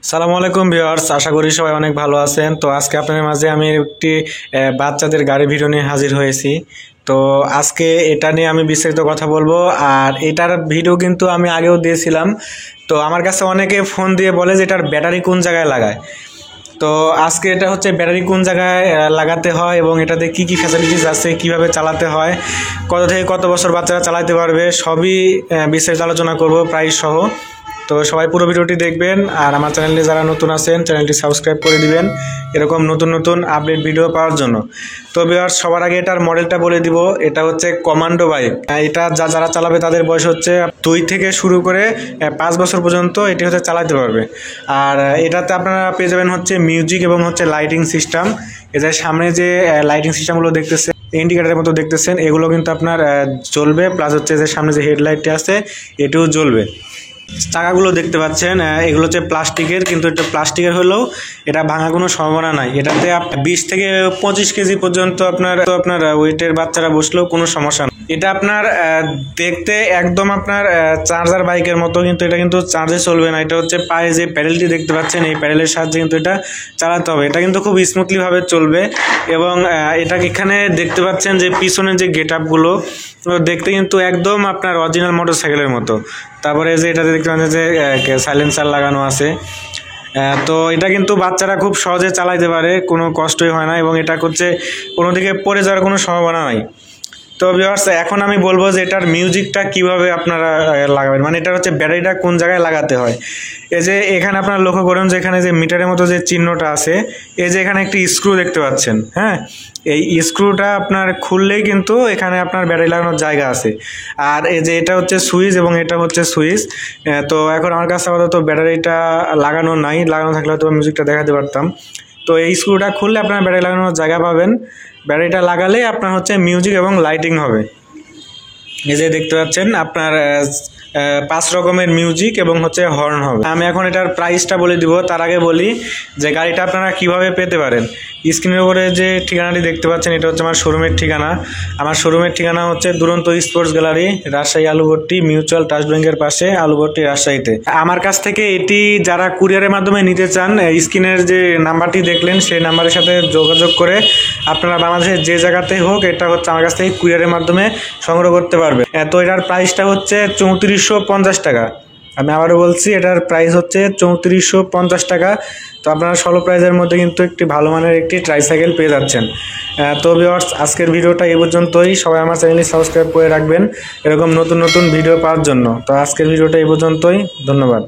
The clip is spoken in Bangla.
সালামু আলাইকুম ভিউয়ার্স, আশা করি সবাই অনেক ভালো আছেন। তো আজকে আপনাদের মাঝে আমি একটি বাচ্চাদের গাড়ি ভিডিও নিয়ে হাজির হয়েছি। তো আজকে এটা নিয়ে আমি বিস্তারিত কথা বলবো। আর এটার ভিডিও কিন্তু আমি আগেও দিয়েছিলাম। তো আমার কাছে অনেকে ফোন দিয়ে বলে যে এটার ব্যাটারি কোন জায়গায় লাগায়। তো আজকে এটা হচ্ছে ব্যাটারি কোন জায়গায় লাগাতে হয় এবং এটাতে কি কি ফ্যাসিলিটিস আছে, কিভাবে চালাতে হয়, কত থেকে কত বছর বাচ্চারা চালাতে পারবে, সবই বিস্তারিত আলোচনা করব প্রাইস সহ। তো সবাই পুরো ভিডিওটি দেখবেন। আর আমার চ্যানেলে যারা নতুন আছেন চ্যানেলটি সাবস্ক্রাইব করে দিবেন এরকম নতুন নতুন আপডেট ভিডিও পাওয়ার জন্য। তো ভিউয়ার্স, সবার আগে এটার মডেলটা বলে দিব। এটা হচ্ছে কমান্ডো বাইক। এটা যারা চালাবে তাদের বয়স হচ্ছে 2 থেকে শুরু করে 5 বছর পর্যন্ত এটি হচ্ছে চালাতে পারবে। আর এটাতে আপনারা পেয়ে যাবেন হচ্ছে মিউজিক এবং হচ্ছে লাইটিং সিস্টেম। এদের সামনে যে লাইটিং সিস্টেমগুলো দেখতেছেন, ইন্ডিকেটারের মতো দেখতেছেন, এগুলো কিন্তু আপনার জ্বলবে। প্লাস হচ্ছে যে সামনে যে হেডলাইটটি আছে এটিও জ্বলবে। চাকাগুলো দেখতে পাচ্ছেন, এগুলো হচ্ছে প্লাস্টিকের, কিন্তু এটা প্লাস্টিকের হলেও এটা ভাঙার কোনো সম্ভাবনা নাই। এটাতে 20 থেকে 25 কেজি পর্যন্ত আপনার ওয়েটের বাচ্চারা বসলেও কোনো সমস্যা নেই। এটা আপনার দেখতে একদম আপনার চার্জার বাইকের মতো, কিন্তু এটা কিন্তু চার্জে চলবে না। এটা হচ্ছে পায়ে যে প্যাডেলটি দেখতে পাচ্ছেন, এই প্যাডেলের সাহায্যে কিন্তু এটা চালাতে হবে। এটা কিন্তু খুব স্মুথলি ভাবে চলবে। এবং এটা এখানে দেখতে পাচ্ছেন যে পিছনের যে গেট আপগুলো দেখতে কিন্তু একদম আপনার অরিজিনাল মোটরসাইকেলের মতো। তারপরে যে এটাতে দেখতে পাচ্ছেন যে সাইলেন্সার লাগানো আছে। তো এটা কিন্তু বাচ্চারা খুব সহজে চালাইতে পারে, কোনো কষ্টই হয় না। এবং এটা হচ্ছে কোনো দিকে পড়ে যাওয়ার কোনো সম্ভাবনা নাই। তো ভিউয়ার্স, এখন আমি বলবো যে এটার মিউজিকটা কিভাবে আপনারা লাগাবেন, মানে এটা হচ্ছে ব্যাটারিটা কোন জায়গায় লাগাতে হয়। এই যে এখানে আপনারা লক্ষ্য করুন যে এখানে যে মিটারের মতো যে চিহ্নটা আছে, এই যে এখানে একটি স্ক্রু দেখতে পাচ্ছেন। হ্যাঁ, এই স্ক্রুটা আপনার খুললেই কিন্তু এখানে আপনার ব্যাটারি লাগানোর জায়গা আছে। আর এই যে এটা হচ্ছে সুইচ এবং এটা হচ্ছে সুইচ। তো এখন আমার কাছে আপাতত ব্যাটারিটা লাগানো নাই, লাগানো থাকলে হয়তো মিউজিকটা দেখাতে পারতাম। তো এই স্ক্রুটা খুললে আপনার ব্যাটারি লাগানোর জায়গা পাবেন। ব্যাটারিটা লাগালে আপনার হচ্ছে মিউজিক এবং লাইটিং হবে। এই যে দেখতে পাচ্ছেন আপনার 5 রকমের মিউজিক এবং হচ্ছে হর্ন হবে। আমি এখন এটার প্রাইসটা বলে দিব। তার আগে বলি যে গাড়িটা আপনারা কিভাবে পেতে পারেন। স্ক্রিনের উপরে যে ঠিকানাটি দেখতে পাচ্ছেন এটা হচ্ছে আমার শোরুমের ঠিকানা। আমার শোরুমের ঠিকানা হচ্ছে দুরন্ত স্পোর্টস গ্যালারি, রাজশাহী আলুভর্তি মিউচুয়াল ট্রাস্ট ব্যাংকের পাশে, আলুভর্তি, রাজশাহীতে। আমার কাছ থেকে এটি যারা কুরিয়ারের মাধ্যমে নিতে চান, স্ক্রিনের যে নাম্বারটি দেখলেন সেই নাম্বারের সাথে যোগাযোগ করে আপনারা বাংলাদেশের যে জায়গাতেই হোক এটা হচ্ছে আমার কাছ থেকে কুরিয়ারের মাধ্যমে সংগ্রহ করতে পারবেন। তো এটার প্রাইসটা হচ্ছে 3450 টাকা। আমি আবারও বলছি, এটার প্রাইস হচ্ছে 3450 টাকা। তো আপনারা স্বল্প প্রাইসের মধ্যে কিন্তু একটি ভালো মানের একটি ট্রাইসাইকেল পেয়ে যাচ্ছেন। তো ভিউয়ার্স, আজকের ভিডিওটা এই পর্যন্তই। সবাই আমার চ্যানেলটি সাবস্ক্রাইব করে রাখবেন এরকম নতুন নতুন ভিডিও পাওয়ার জন্য। তো আজকের ভিডিওটা এই পর্যন্তই। ধন্যবাদ।